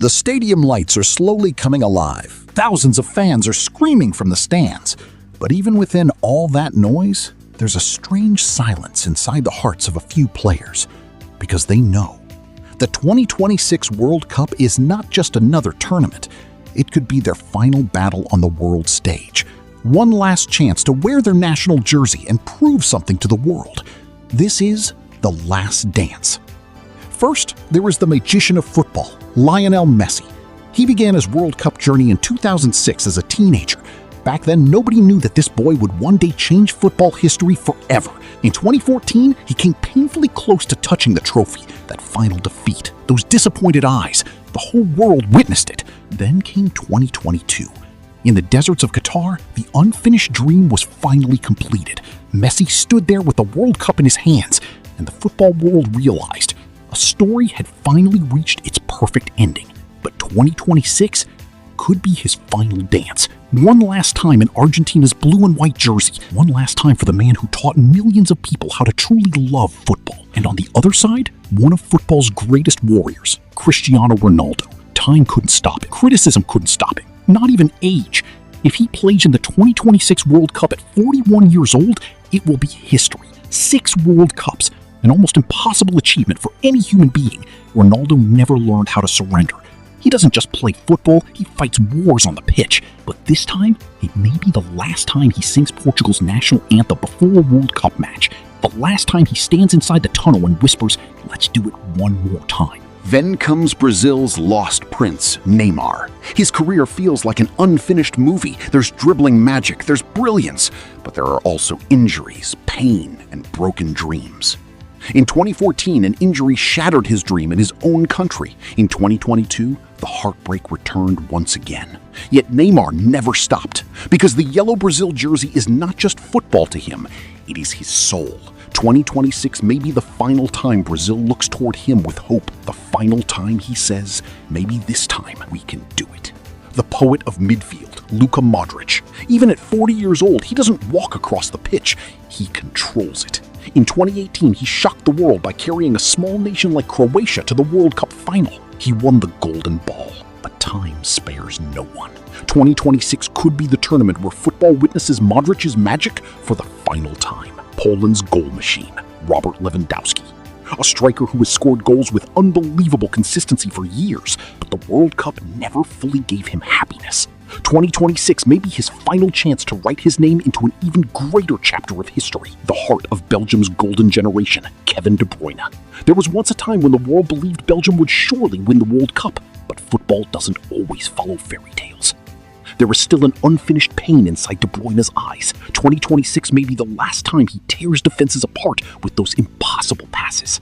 The stadium lights are slowly coming alive. Thousands of fans are screaming from the stands. But even within all that noise, there's a strange silence inside the hearts of a few players, because they know the 2026 World Cup is not just another tournament. It could be their final battle on the world stage. One last chance to wear their national jersey and prove something to the world. This is the last dance. First, there is the magician of football, Lionel Messi. He began his World Cup journey in 2006 as a teenager. Back then, nobody knew that this boy would one day change football history forever. In 2014, he came painfully close to touching the trophy. That final defeat, those disappointed eyes, the whole world witnessed it. Then came 2022. In the deserts of Qatar, the unfinished dream was finally completed. Messi stood there with the World Cup in his hands, and the football world realized a story had finally reached its perfect ending. But 2026 could be his final dance. One last time in Argentina's blue and white jersey. One last time for the man who taught millions of people how to truly love football. And on the other side, one of football's greatest warriors, Cristiano Ronaldo. Time couldn't stop him. Criticism couldn't stop him. Not even age. If he plays in the 2026 World Cup at 41 years old, it will be history. 6 World Cups. An almost impossible achievement for any human being. Ronaldo never learned how to surrender. He doesn't just play football, he fights wars on the pitch. But this time, it may be the last time he sings Portugal's national anthem before a World Cup match. The last time he stands inside the tunnel and whispers, "Let's do it one more time." Then comes Brazil's lost prince, Neymar. His career feels like an unfinished movie. There's dribbling magic, there's brilliance, but there are also injuries, pain, and broken dreams. In 2014, an injury shattered his dream in his own country. In 2022, the heartbreak returned once again. Yet Neymar never stopped, because the yellow Brazil jersey is not just football to him, it is his soul. 2026 may be the final time Brazil looks toward him with hope. The final time he says, maybe this time we can do it. The poet of midfield, Luka Modrić. Even at 40 years old, he doesn't walk across the pitch, he controls it. In 2018, he shocked the world by carrying a small nation like Croatia to the World Cup final. He won the Golden Ball, but time spares no one. 2026 could be the tournament where football witnesses Modric's magic for the final time. Poland's goal machine, Robert Lewandowski. A striker who has scored goals with unbelievable consistency for years, but the World Cup never fully gave him happiness. 2026 may be his final chance to write his name into an even greater chapter of history. The heart of Belgium's golden generation, Kevin De Bruyne. There was once a time when the world believed Belgium would surely win the World Cup, but football doesn't always follow fairy tales. There is still an unfinished pain inside De Bruyne's eyes. 2026 may be the last time he tears defenses apart with those impossible passes.